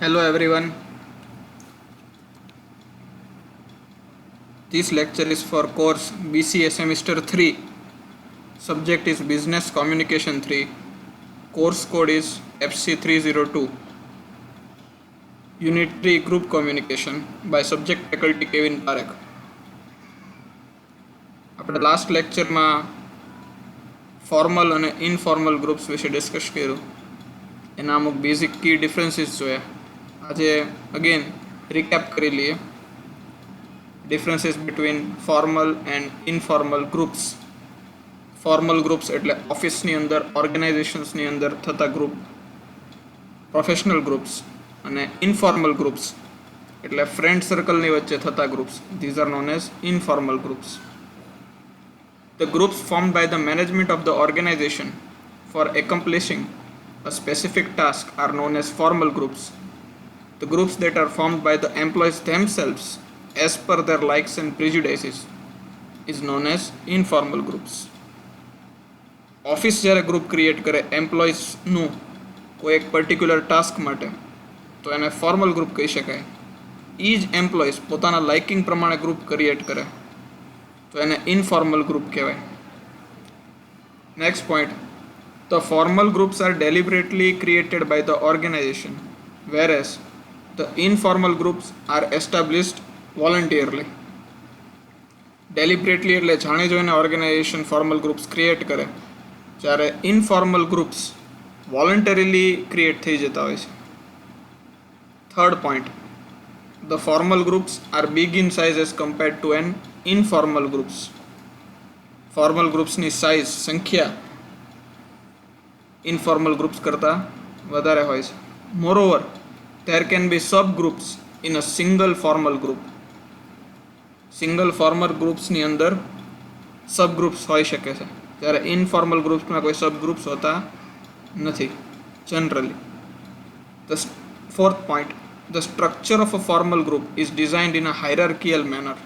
Hello everyone. This lecture is for course BCA semester 3. Subject is Business Communication 3. Course code is FC302. Unit 3 Group Communication by subject faculty Kevin Parekh. આપણે last લેક્ચરમાં formal અને informal groups વિશે discuss કર્યું. એના અમુક basic કી differences જોયા. આજે again recap કરી લઈએ. Differences between formal and informal groups. Formal groups એટલે ઓફિસની અંદર ઓર્ગેનાઇઝેશન્સની અંદર થતા ગ્રુપ, પ્રોફેશનલ ગ્રુપ્સ, અને ઇનફોર્મલ ગ્રુપ્સ એટલે ફ્રેન્ડ સર્કલની વચ્ચે થતા groups. These are known as informal groups. The groups formed by the management of the organization for accomplishing a specific task are known as formal groups. The groups that are formed by the employees themselves as per their likes and prejudices is known as informal groups. Office જ્યારે group create કરે એમ્પ્લોઈઝનું કોઈ એક particular task માટે તો એને formal group કહી શકાય. એ જ એમ્પ્લોઈઝ પોતાના લાઇકિંગ પ્રમાણે ગ્રુપ ક્રિએટ કરે તો એને ઇનફોર્મલ ગ્રુપ કહેવાય. Next point, the formal groups are deliberately created by the organisation whereas the informal groups are established voluntarily. Deliberately એટલે જાણી જોઈને ઓર્ગેનાઇઝેશન ફોર્મલ ગ્રુપ્સ ક્રિએટ કરે, જ્યારે ઇનફોર્મલ ગ્રુપ્સ વોલન્ટરીલી ક્રિએટ થઈ જતા હોય છે. Third point, the formal groups are big in size as compared to an informal groups. Formal ગ્રુપ્સની સાઇઝ, સંખ્યા ઇનફોર્મલ ગ્રુપ્સ કરતાં વધારે હોય છે. Moreover there can be subgroups in a single formal group. Single formal ગ્રુપ્સની અંદર subgroups હોઈ શકે છે, જ્યારે ઇનફોર્મલ ગ્રુપ્સમાં કોઈ સબગ્રુપ્સ હોતા નથી generally. The fourth point, the structure of a formal group is designed in a hierarchical manner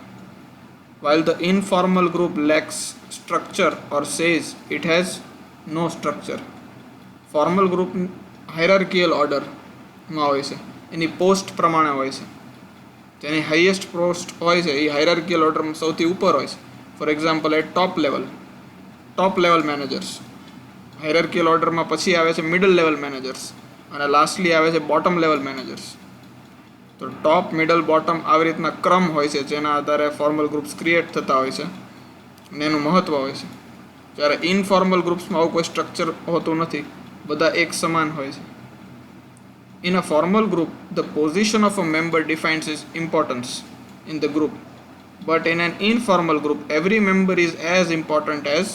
while the informal group lacks structure or says it has no structure. Formal group hierarchical ઓર્ડરમાં હોય છે, એની post પ્રમાણે હોય છે. જેની highest post હોય છે એ હાયરાર્કિયલ ઓર્ડરમાં સૌથી ઉપર હોય છે. For example at top level managers. Hierarchical ઓર્ડરમાં પછી આવે છે મિડલ લેવલ મેનેજર્સ અને લાસ્ટલી આવે છે બોટમ લેવલ મેનેજર્સ. તો ટોપ, મિડલ, બોટમ આવી રીતના ક્રમ હોય છે જેના આધારે ફોર્મલ ગ્રુપ્સ ક્રિએટ થતા હોય છે અને એનું મહત્ત્વ હોય છે. જ્યારે ઇનફોર્મલ ગ્રુપ્સમાં આવું કોઈ સ્ટ્રક્ચર હોતું નથી, બધા એક સમાન હોય છે. In a formal group, the position of a member defines his importance in the group. But in an informal group, every member is as important as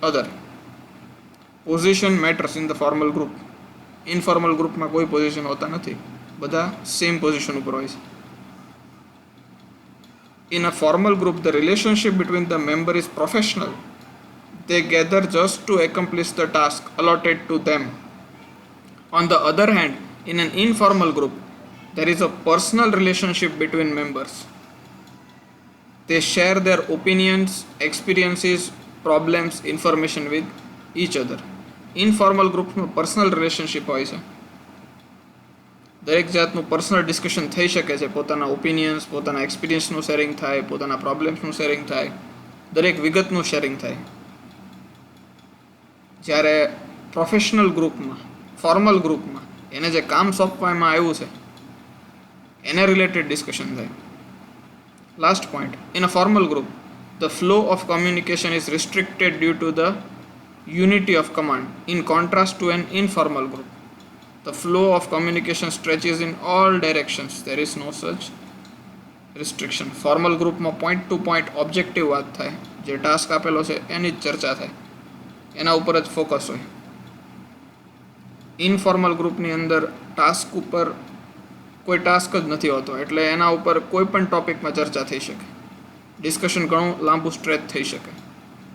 other. Position matters in the formal group. Informal group માં કોઈ position હોતા નથી, બધા same position ઉપર હોય છે. In a formal group, the relationship between the member is professional. They gather just to accomplish the task allotted to them. On the other hand, in an informal group, there is a personal relationship between members. They share their opinions, experiences, problems, information with each other. Informal ગ્રુપમાં personal relationship હોય છે. દરેક જાતનું personal discussion થઈ શકે છે. પોતાના opinions, પોતાના એક્સપિરિયન્સનું શેરિંગ થાય, પોતાના પ્રોબ્લેમ્સનું શેરિંગ થાય, દરેક વિગતનું શેરિંગ થાય. જ્યારે પ્રોફેશનલ ગ્રુપમાં, ફોર્મલ ગ્રુપમાં એને જે કામ સોંપવામાં આવ્યું છે એને રિલેટેડ ડિસ્કશન થાય. Last point, in a formal group the flow of communication is restricted due to the unity of command in contrast to an informal group. The flow of communication stretches in all directions. There is no such restriction. Formal ગ્રુપમાં point to point objective વાત થાય, જે task આપેલો છે એની જ ચર્ચા થાય, એના ઉપર જ ફોકસ હોય. ઇનફોર્મલ ગ્રુપની અંદર ટાસ્ક ઉપર કોઈ ટાસ્ક જ નથી હોતો, એટલે એના ઉપર કોઈ પણ ટોપિકમાં ચર્ચા થઈ શકે. ડિસ્કશન ઘણું લાંબુ સ્ટ્રેચ થઈ શકે,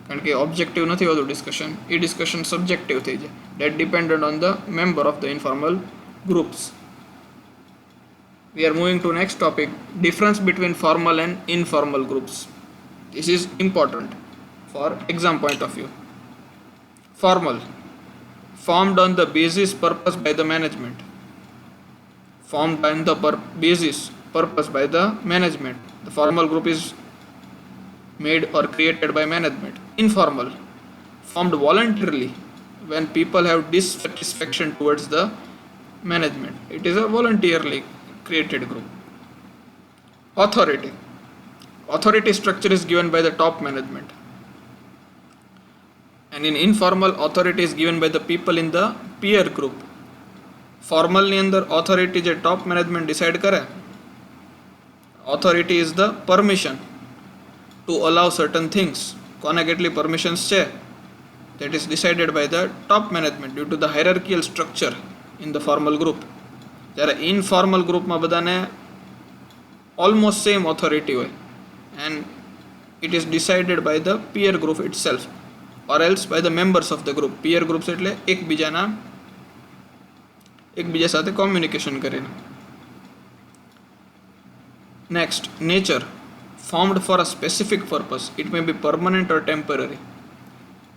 કારણ કે ઓબ્જેક્ટિવ નથી હોતું ડિસ્કશન. એ ડિસ્કશન સબ્જેક્ટિવ થઈ જાય. That dependent on the member of the informal groups. We are moving to next topic, difference between formal and informal groups. This is important for exam point of view. Formal, formed on the basis purpose by the management. formed on the purpose by the management. The formal group is made or created by management. Informal, formed voluntarily when people have dissatisfaction towards the management. It is a voluntarily created group. Authority. Authority structure is given by the top management. And in informal, authority is given by the people in the peer group. Formal ની અંદર authority જે top management decide કરે. Authority is the permission to allow certain things. કોને કેટલી permissions છે, that is decided by the top management due to the hierarchical structure in the formal group. જ્યારે informal ગ્રુપમાં બધાને almost same authority હોય and it is decided by the peer group itself or else by the members of the group. Peer groups એટલે એકબીજા સાથે communication કરીને. Next, nature. formed for a specific purpose. It may be permanent or temporary.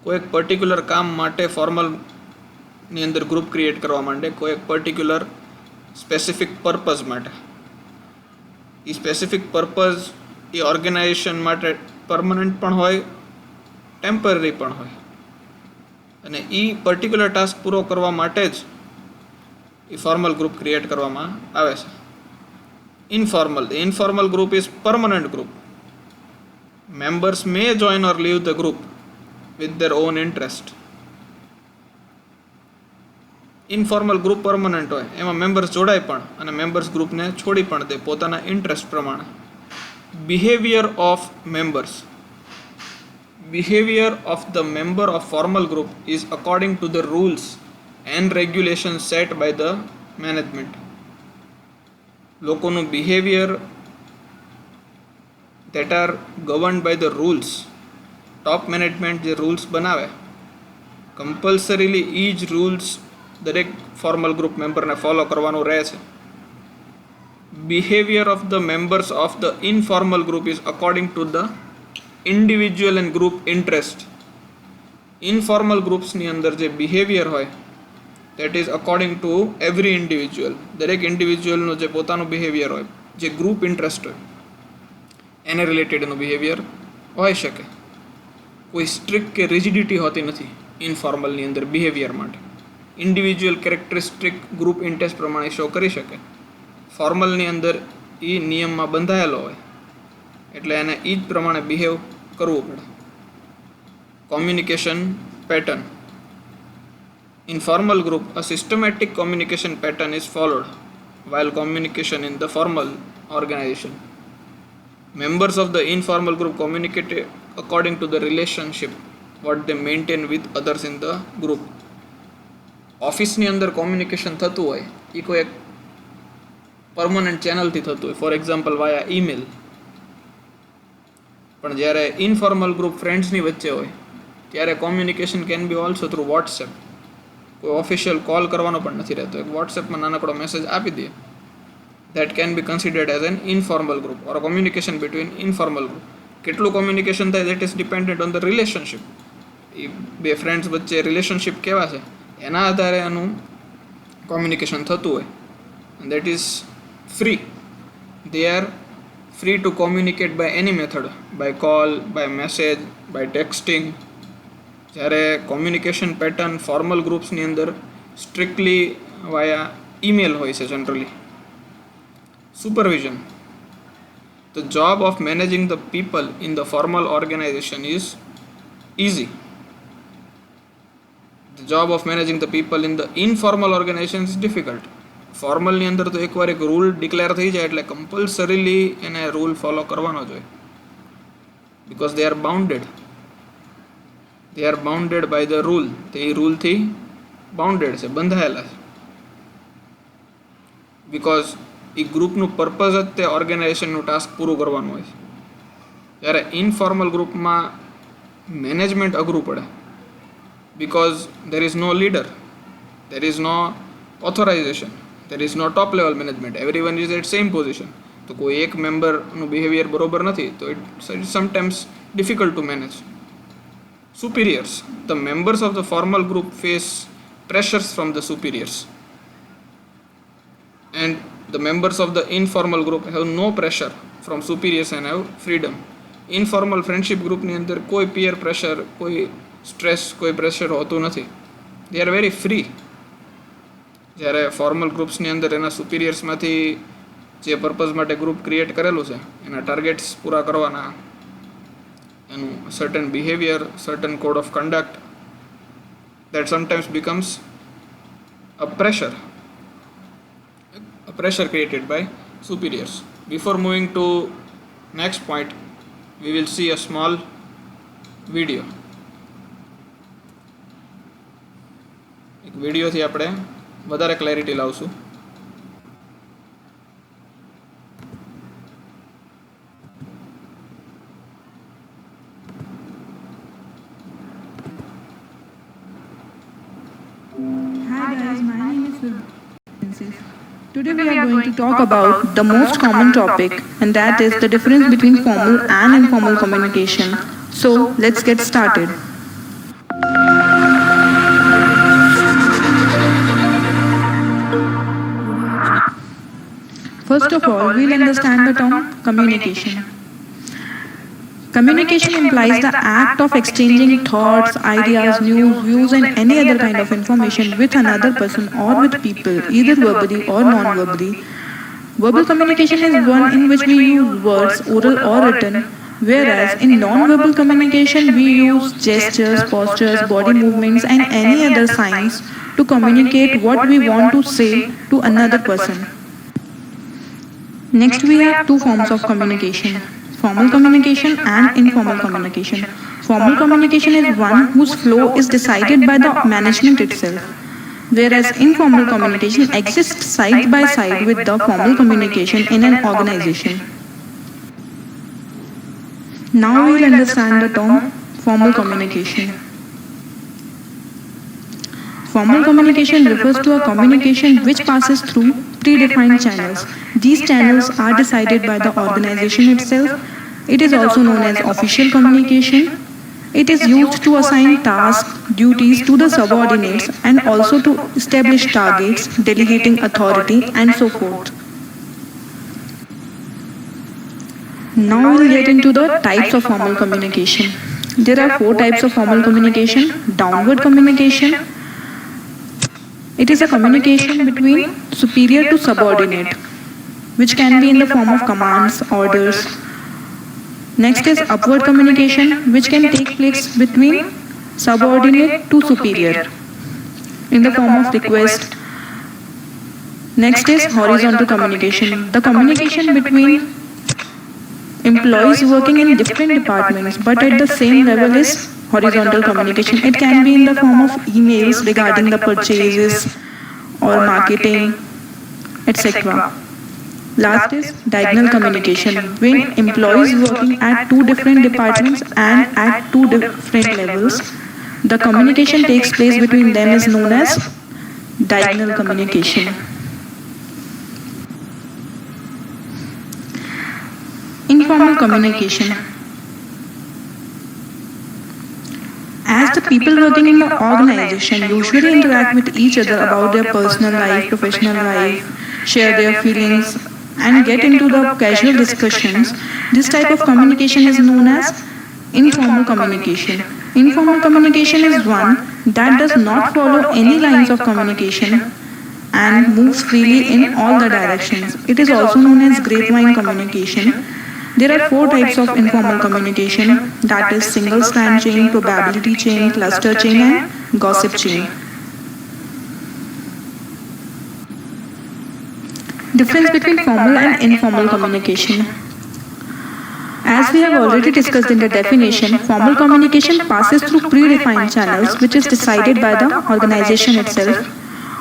કોઈ એક particular કામ માટે ફોર્મલની અંદર group create કરવા માંડે, કોઈ એક પર્ટિક્યુલર સ્પેસિફિક પર્પઝ માટે. એ સ્પેસિફિક પર્પઝ એ ઓર્ગેનાઇઝેશન માટે પરમનન્ટ પણ હોય, ટેમ્પરરી પણ હોય, અને એ પર્ટિક્યુલર ટાસ્ક પૂરો કરવા માટે જ એ ફોર્મલ ગ્રુપ ક્રિએટ કરવામાં આવે છે. Informal. The informal group is permanent group. Members may join or leave the group with their own interest. Informal group permanent હોય, એમાં મેમ્બર્સ જોડાય પણ અને મેમ્બર્સ ગ્રુપને છોડી પણ દે પોતાના ઇન્ટરેસ્ટ પ્રમાણે. Behaviour of members. Behavior of the member of formal group is according to the rules and regulations set by the management. લોકોનું behaviour that are governed by the rules. Top management જે rules બનાવે, કમ્પલસરીલી એ જ rules દરેક formal group મેમ્બરને follow કરવાનું રહે છે. Behaviour of the members of the informal group is according to the individual and group interest. Informal ગ્રુપ્સની અંદર જે બિહેવિયર હોય that is according to every individual. દરેક ઇન્ડિવિજ્યુઅલનું જે પોતાનું બિહેવિયર હોય, જે ગ્રુપ ઇન્ટરેસ્ટ હોય એને રિલેટેડનું બિહેવિયર હોઈ શકે. કોઈ સ્ટ્રિક્ટ કે રિજિડિટી હોતી નથી ઇનફોર્મલની અંદર બિહેવિયર માટે. ઇન્ડિવિજ્યુઅલ કેરેક્ટરિસ્ટિક ગ્રુપ ઇન્ટરેસ્ટ પ્રમાણે શો કરી શકે. ફોર્મલની અંદર એ નિયમમાં બંધાયેલો હોય એટલે એને એ જ પ્રમાણે બિહેવ કરવું પડે. Communication pattern. In formal group, a systematic communication pattern is followed while communication in the formal organization. Members of the informal group communicate according to the relationship what they maintain with others in the group. ઓફિસની અંદર communication થતું હોય એ કોઈ એક permanent ચેનલથી થતું હોય, for example via email. પણ જ્યારે ઇનફોર્મલ ગ્રુપ ફ્રેન્ડ્સની વચ્ચે હોય ત્યારે communication can be also through WhatsApp. કોઈ ઓફિશિયલ કોલ કરવાનો પણ નથી રહેતો, એક વોટ્સએપમાં નાનકડો મેસેજ આપી દે. That can be considered as an informal group or communication between informal group. કેટલું કોમ્યુનિકેશન થાય that is dependent on the relationship. એ બે ફ્રેન્ડ્સ વચ્ચે રિલેશનશિપ કેવા છે એના આધારે એનું કોમ્યુનિકેશન થતું હોય. That is free. They are free to communicate by any method, by call, by message, by texting. જ્યારે કોમ્યુનિકેશન પેટર્ન ફોર્મલ ગ્રુપ્સની અંદર સ્ટ્રિક્ટલી વાયા ઈમેલ હોય છે generally. Supervision. The job of managing the people in the formal organisation is easy. The job of managing the people in the informal organisation is difficult. ફોર્મલની અંદર તો એકવાર એક rule declare થઈ જાય એટલે કમ્પલસરીલી એને રૂલ ફોલો કરવાનો જ હોય. Because they are bounded. They are bounded by the rule. તે એ રૂલથી બાઉન્ડેડ છે, બંધાયેલા છે. બિકોઝ એ ગ્રુપનું પર્પઝ જ તે ઓર્ગેનાઇઝેશનનું ટાસ્ક પૂરું કરવાનું હોય છે. જ્યારે ઇનફોર્મલ ગ્રુપમાં મેનેજમેન્ટ અઘરું પડે. Because there is no leader, there is no authorisation, there is no top level management, everyone is at same position. તો કોઈ એક મેમ્બરનું બિહેવિયર બરોબર નથી તો it's sometimes difficult to manage. Superiors. The members of the formal group face pressures from the superiors. and the members of the informal group have no pressure from superiors and have freedom. Informal friendship group ની અંદર કોઈ peer pressure, કોઈ stress, કોઈ pressure હોતું નથી. They are very free. જ્યારે formal ગ્રુપ્સની અંદર એના સુપિરિયર્સમાંથી જે પર્પઝ માટે ગ્રુપ ક્રિએટ કરેલું છે એના ટાર્ગેટ્સ પૂરા કરવાના, એનું certain behaviour, certain code of conduct, that sometimes becomes a pressure created by superiors. Before moving to next point, we will see a small video. એક વિડીયોથી આપણે વધારે clarity લાવશું. Hi guys, my name is Vibha. Today we are going to talk about the most common topic, and that is the difference between formal and informal communication. So let's get started. First of all, we'll understand the term communication. Communication implies the act of exchanging thoughts, ideas, news, views, and any other kind of information with another person or with people, either verbally or non-verbally. Verbal communication is one in which we use words, oral or written, whereas in non-verbal communication we use gestures, postures, body movements, and any other signs to communicate what we want to say to another person. Next, we have two forms of communication: formal communication and informal communication. Formal communication is one whose flow is decided by the management itself, whereas informal communication exists side by side with the formal communication in an organization. Now we will understand the term formal communication. Formal communication refers to a communication which passes through predefined channels. These channels are decided by the organization itself. It is also known as official communication. It is used to assign tasks, duties to the subordinates, and also to establish targets, delegating authority, and so forth. Now we will get into the types of formal communication. There are 4 types of formal communication. Downward communication. It is a communication between superior to subordinate, which can be in the form of commands, orders. Next is upward communication, which can take place between subordinate to superior in the form of request. Next is horizontal communication, the communication between employees working in different departments but at the same level is horizontal communication. It can be in the form of emails regarding the purchases or marketing, etc. Last is diagonal communication, when employees working at 2 different departments and at 2 different levels, the communication takes place between them is known as diagonal communication. Informal communication. As the people working in the organization usually interact with each other about their personal life, professional life, share their feelings, and get into the casual discussions, this type of communication is known as informal communication. Informal communication is one that does not follow any lines of communication and moves freely in all the directions. It is also known as grapevine communication. There are 4 types of informal communication, that is single strand chain, probability chain, cluster chain, and gossip chain. Difference between formal and informal communication. As we have already discussed in the definition, formal communication passes through predefined channels which is decided by the organization itself.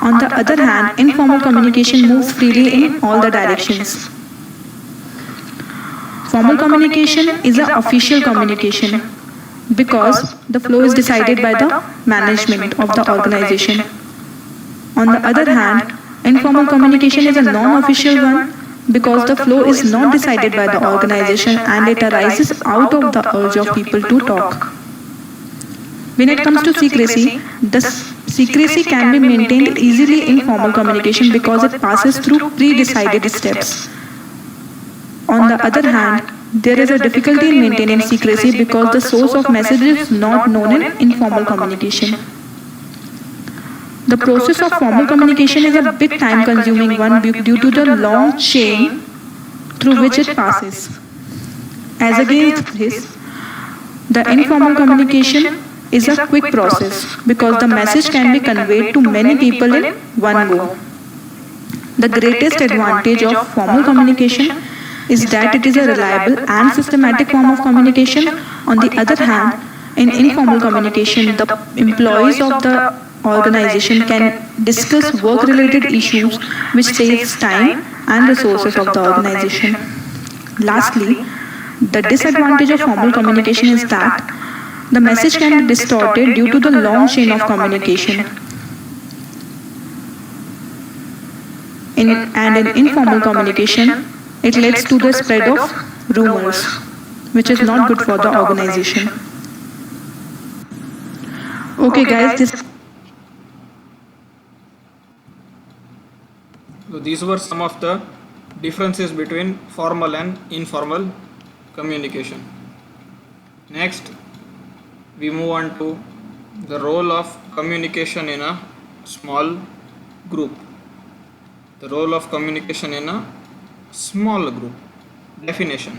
On the other hand, informal communication moves freely in all the directions. Formal communication is an official communication because the flow is decided by the management of the organization. On the other hand, informal communication is a non-official one because the flow is not decided by the organization and it arises out of the urge of people to talk. When it comes to secrecy, the Secrecy can be maintained easily in formal communication because it passes through pre-decided steps. On the other hand, there is a difficulty in maintaining secrecy because the source of message is not known in informal communication. The process of formal communication is a bit time-consuming one due to the long chain through which it passes. As against this, the informal communication is a quick process because the message can be conveyed to many people in one go. The greatest advantage of formal communication is that it is a reliable and systematic form of communication. On the other hand, in informal communication, the employees of the organization can discuss work-related issues which saves time and resources of the organization. Lastly, the disadvantage of formal communication is that the message can be distorted due to the long chain of communication. In informal communication, it leads to the spread of rumors, which is not good for the organization. Okay, guys, So these were some of the differences between formal and informal communication. Next, we move on to the role of communication in a small group. The role of communication in a small group. Definition.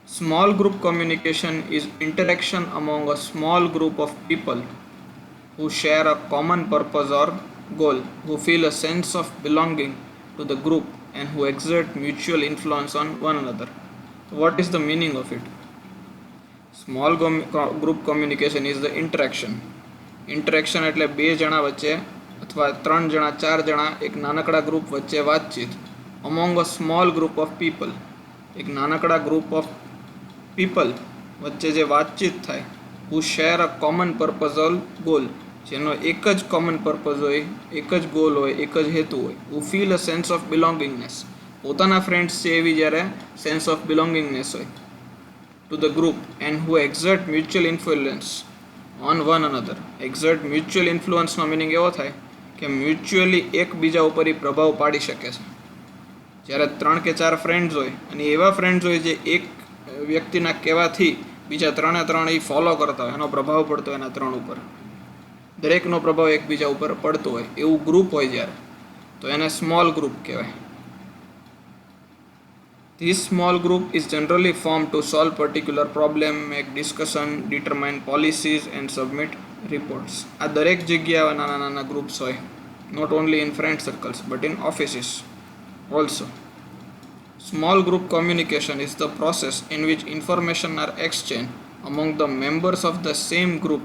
Small group communication is interaction among a small group of people who share a common purpose or goal, who feel a sense of belonging to the group and who exert mutual influence on one another. What is the meaning of it? Small group communication is the interaction. Interaction એટલે બે જણા વચ્ચે અથવા 3 જણા 4 જણા એક નાનકડા group વચ્ચે વાતચીત. among a small group of people, એક નાનકડા ગ્રુપ ઓફ પીપલ વચ્ચે જે વાતચીત થાય, who share a common purpose or goal, જેનો એક જ કોમન પર્પઝ હોય, એક જ ગોલ હોય, એક જ હેતુ હોય. who feel a sense of belongingness, પોતાના ફ્રેન્ડ્સ છે એવી જ્યારે સેન્સ ઓફ બિલોંગિંગનેસ હોય to the group, and who exert mutual influence on one another. exert mutual influence no meaning એવો થાય કે મ્યુચ્યુઅલી એકબીજા ઉપર એ પ્રભાવ પાડી શકે છે. જ્યારે 3 કે 4 ફ્રેન્ડ્સ હોય અને એવા ફ્રેન્ડ્સ હોય જે એક વ્યક્તિના કહેવાથી બીજા 3 એ ફોલો કરતા હોય, એનો પ્રભાવ પડતો હોય એના 3 ઉપર, દરેકનો પ્રભાવ એકબીજા ઉપર પડતો હોય એવું ગ્રુપ હોય જ્યારે, તો એને સ્મોલ ગ્રુપ કહેવાય. This small group is generally formed to solve particular problem, make discussion, determine policies and submit reports. આ દરેક જગ્યાએ નાના નાના ગ્રુપ્સ હોય, not only in friend circles but in offices also. Small group communication is the process in which information are exchanged among the members of the same group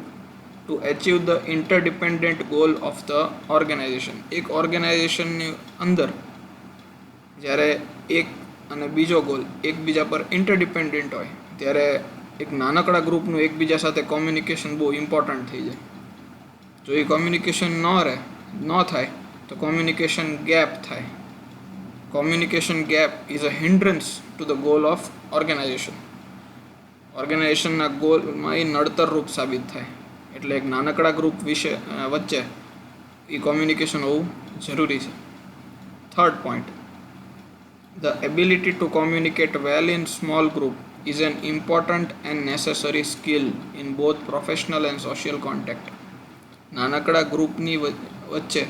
to achieve the interdependent goal of the organization. એક ઓર્ગેનાઇઝેશનની અંદર જ્યારે એક અને બીજો goal એકબીજા પર ઇન્ટરડિપેન્ડન્ટ હોય ત્યારે એક નાનકડા ગ્રુપનું એકબીજા સાથે કોમ્યુનિકેશન બહુ ઇમ્પોર્ટન્ટ થઈ જાય. જો એ કોમ્યુનિકેશન ન થાય તો કોમ્યુનિકેશન ગેપ થાય. Communication gap is a hindrance to the goal of organisation. ઓર્ગેનાઇઝેશનના ગોલમાં એ નડતરરૂપ સાબિત થાય. એટલે એક નાનકડા ગ્રુપ વચ્ચે એ કોમ્યુનિકેશન હોવું જરૂરી છે. Third point, the ability to communicate well in small group is an important and necessary skill in both professional and social contact. નાનકડા ગ્રુપની વચ્ચે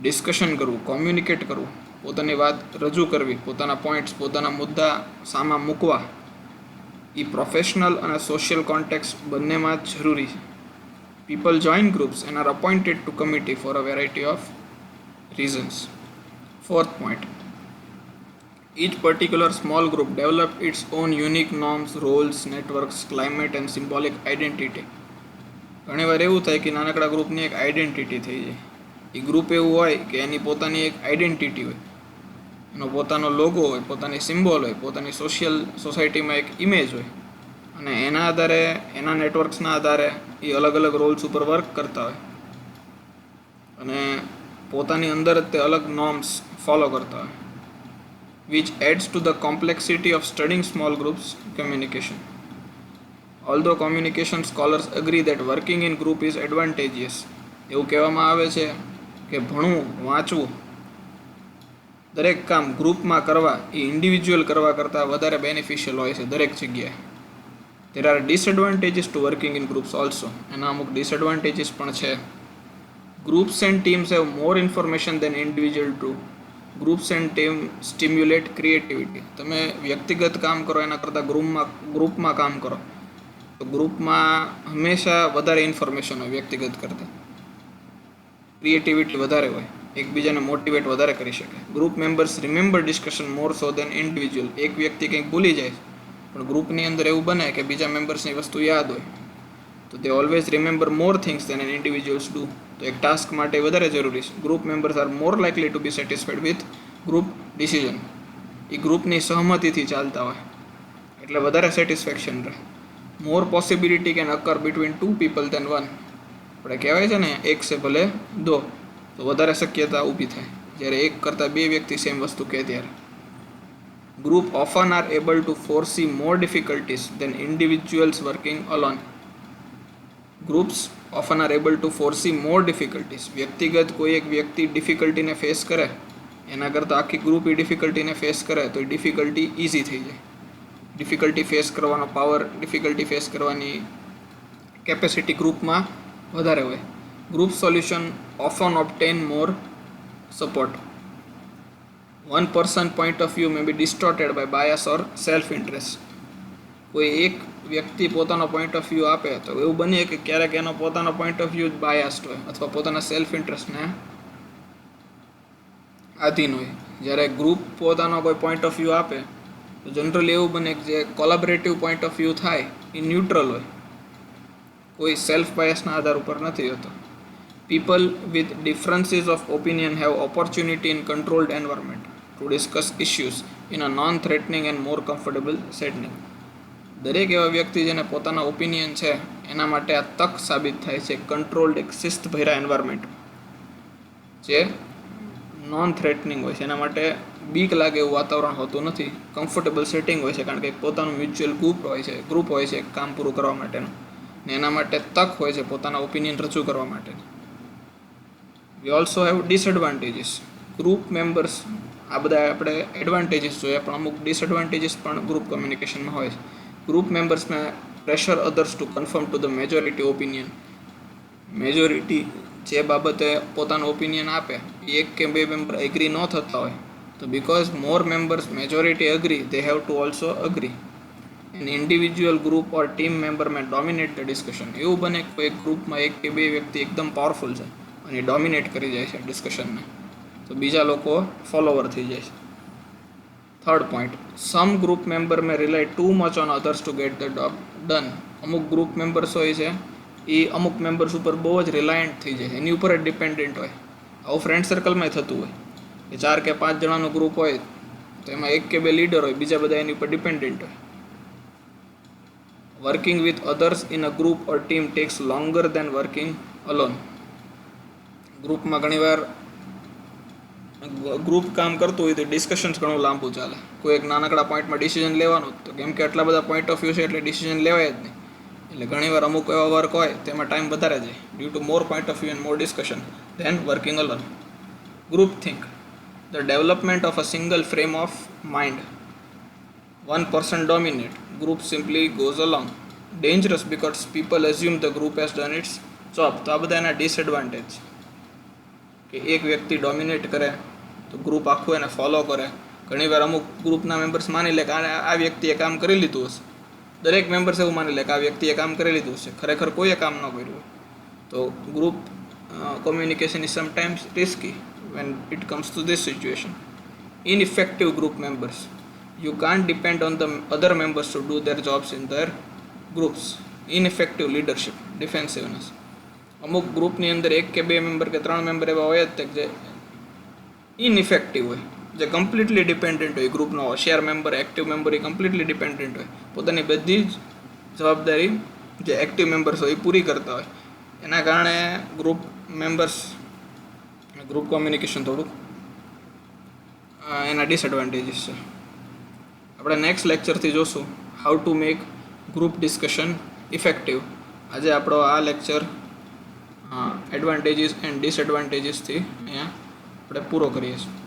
ડિસ્કશન કરવું, કોમ્યુનિકેટ કરવું, પોતાની વાત રજૂ કરવી, પોતાના પોઈન્ટ્સ, પોતાના મુદ્દા સામા મૂકવા, એ પ્રોફેશનલ અને સોશિયલ કોન્ટેક્ટ બંનેમાં જરૂરી છે. People join groups and are appointed to committee for a variety of reasons. Fourth point, each particular small group developed its own unique norms, roles, networks, climate and symbolic identity. ઘણી વાર એવું થાય કે નાનકડા ગ્રુપની એક આઈડેન્ટિટી થઈ જાય. એ ગ્રુપ એવું હોય કે એની પોતાની એક આઈડેન્ટિટી હોય, એનો પોતાનો લોગો હોય, પોતાની સિમ્બોલ હોય, પોતાની સોસાયટીમાં એક ઇમેજ હોય, અને એના આધારે, એના નેટવર્ક્સના આધારે એ અલગ અલગ રોલ્સ ઉપર વર્ક કરતા હોય અને પોતાની અંદર જ તે અલગ નોર્મ્સ ફોલો કરતા હોય, which adds to the complexity of studying small groups communication. Although communication scholars agree that working in group is advantageous, એવું કહેવામાં આવે છે કે ભણવું વાંચવું દરેક કામ ગ્રુપમાં કરવા એ ઇન્ડિવિજ્યુઅલ કરવા કરતાં વધારે બેનિફિશિયલ હોય છે દરેક જગ્યાએ. There are disadvantages to working in groups also. એના અમુક ડિસએડવાન્ટેજીસ પણ છે. Groups and teams have more information than individual do. Groups and team stimulate creativity. તમે વ્યક્તિગત કામ કરો એના કરતાં ગ્રુપમાં કામ કરો તો ગ્રુપમાં હંમેશા વધારે ઇન્ફોર્મેશન હોય વ્યક્તિગત કરતાં. ક્રિએટિવિટી વધારે હોય, એકબીજાને મોટિવેટ વધારે કરી શકે. ગ્રુપ મેમ્બર્સ રિમેમ્બર ડિસ્કશન મોર સો દેન ઇન્ડિવિજ્યુઅલ. એક વ્યક્તિ કંઈક ભૂલી જાય પણ ગ્રુપની અંદર એવું બને કે બીજા મેમ્બર્સની વસ્તુ યાદ હોય તો તે always remember more things than an individuals do. તો એક ટાસ્ક માટે વધારે જરૂરી છે. Group members are more likely to be satisfied with group decision. એ ગ્રુપની સહમતિથી ચાલતા હોય એટલે વધારે સેટિસ્ફેક્શન રહે. More possibility can occur between two people than one. આપણે કહેવાય છે ને એક સે ભલે દો, તો વધારે શક્યતા ઊભી થાય જ્યારે એક કરતાં બે વ્યક્તિ સેમ વસ્તુ કહે ત્યારે. Group often are able to foresee more difficulties than individuals working alone. Groups often are able to foresee more difficulties. વ્યક્તિગત કોઈ એક વ્યક્તિ ડિફિકલ્ટીને ફેસ કરે એના કરતાં આખી ગ્રુપ એ ડિફિકલ્ટીને ફેસ કરે તો એ ડિફિકલ્ટી ઇઝી થઈ જાય. ડિફિકલ્ટી ફેસ કરવાનો પાવર, ડિફિકલ્ટી ફેસ કરવાની કેપેસિટી ગ્રુપમાં વધારે હોય. Group solution often ઓબ્ટેન more support. One person point of view may be distorted by bias or self-interest. કોઈ એક વ્યક્તિ પોતાનો પોઈન્ટ ઓફ વ્યૂ આપે તો એવું બને કે ક્યારેક એનો પોતાનો પોઈન્ટ ઓફ વ્યૂ બાયસ્ડ હોય અથવા પોતાના સેલ્ફ ઇન્ટરેસ્ટને આધીન હોય. જ્યારે ગ્રુપ પોતાનો કોઈ પોઈન્ટ ઓફ વ્યૂ આપે તો જનરલી એવું બને કે જે કોલેબરેટિવ પોઈન્ટ ઓફ વ્યૂ થાય એ ન્યુટ્રલ હોય, કોઈ સેલ્ફ બાયસના આધાર ઉપર નથી હોતો. People with differences of opinion have opportunity in controlled environment to discuss issues in a non-threatening and more comfortable setting. દરેક એવા વ્યક્તિ જેને પોતાના ઓપિનિયન છે એના માટે આ તક સાબિત થાય છે કંટ્રોલ્ડ એક શિસ્તભર્યા એન્વાયરમેન્ટ જે નોન થ્રેટનિંગ હોય છે. એના માટે બીક લાગે એવું વાતાવરણ હોતું નથી, કમ્ફર્ટેબલ સેટિંગ હોય છે કારણ કે પોતાનું મ્યુચ્યુઅલ ગ્રુપ હોય છે કામ પૂરું કરવા માટેનું ને એના માટે તક હોય છે પોતાના ઓપિનિયન રજૂ કરવા માટેની. We also have disadvantages. Group members, આ બધા આપણે એડવાન્ટેજીસ જોઈએ પણ અમુક ડિસએડવાન્ટેજીસ પણ ગ્રુપ કમ્યુનિકેશનમાં હોય છે. ગ્રુપ મેમ્બર્સને pressure others to confirm to the majority opinion. Majority જે બાબતે પોતાનો ઓપિનિયન આપે એ એક કે બે મેમ્બર એગ્રી ન થતા હોય તો because more members majority agree they have to also agree. N individual group or team member May dominate the discussion. એવું બને કે કોઈ ગ્રુપમાં એક કે બે વ્યક્તિ એકદમ પાવરફુલ છે અને ડોમિનેટ કરી જાય છે ડિસ્કશનને તો બીજા લોકો ફોલોવર થઈ જાય છે. Third point, some group member may rely too much on others to get the job done. અમુક ગ્રુપ મેમ્બર્સ હોય છે એ અમુક મેમ્બર્સ ઉપર બહુ જ રિલાયન્ટ થઈ જાય, એની ઉપર જ ડિપેન્ડન્ટ હોય. આવું ફ્રેન્ડ સર્કલમાં થતું હોય કે 4 કે 5 જણાનું ગ્રુપ હોય તો એમાં એક કે બે લીડર હોય, બીજા બધા એની ઉપર ડિપેન્ડન્ટ હોય. Working with others in a group or team takes longer than working alone. ગ્રુપમાં ઘણીવાર ગ્રુપ કામ કરતું હોય તો ડિસ્કશન્સ ઘણું લાંબુ ચાલે. કોઈ એક નાનકડા પોઈન્ટમાં ડિસિઝન લેવાનું તો કેમ કે આટલા બધા પોઈન્ટ ઓફ વ્યૂ છે એટલે ડિસિઝન લેવાય જ નહીં. એટલે ઘણીવાર અમુક એવા વર્ક હોય તેમાં ટાઈમ વધારે જાય due to more point of view and more discussion then working alone. Groupthink, the development of a single frame of mind. One person dominate, group simply goes along. Dangerous because people assume the group has done its job. તો આ બધા એના disadvantage કે એક વ્યક્તિ dominate કરે તો group આખું એને ફોલો કરે. ઘણીવાર અમુક ગ્રુપના મેમ્બર્સ માની લે કે આ વ્યક્તિએ કામ કરી લીધું હશે, દરેક મેમ્બર્સ એવું માની લે કે આ વ્યક્તિએ કામ કરી લીધું હશે, ખરેખર કોઈએ કામ ન કર્યું હોય. તો group communication is sometimes risky when it comes to this situation. Ineffective group members. You can't depend on the other members to do their jobs in their groups. Ineffective leadership, defensiveness. અમુક ગ્રુપની અંદર એક કે બે member કે 3 member એવા હોય જ જે ઇનઇફેક્ટિવ હોય, જે કમ્પ્લીટલી ડિપેન્ડન્ટ હોય ગ્રુપનો. શેર મેમ્બર, એક્ટિવ મેમ્બર એ કમ્પ્લીટલી ડિપેન્ડન્ટ હોય, પોતાની બધી જ જવાબદારી જે એક્ટિવ મેમ્બર્સ હોય એ પૂરી કરતા હોય. એના કારણે ગ્રુપ કોમ્યુનિકેશન થોડુંક એના ડિસએડવાન્ટેજીસ છે. આપણે નેક્સ્ટ લેક્ચરથી જોશું how to make group discussion effective. આજે આપણો આ લેક્ચર એડવાન્ટેજીસ એન્ડ ડિસએડવાન્ટેજીસથી અહીંયા આપણે પૂરો કરીએ છીએ.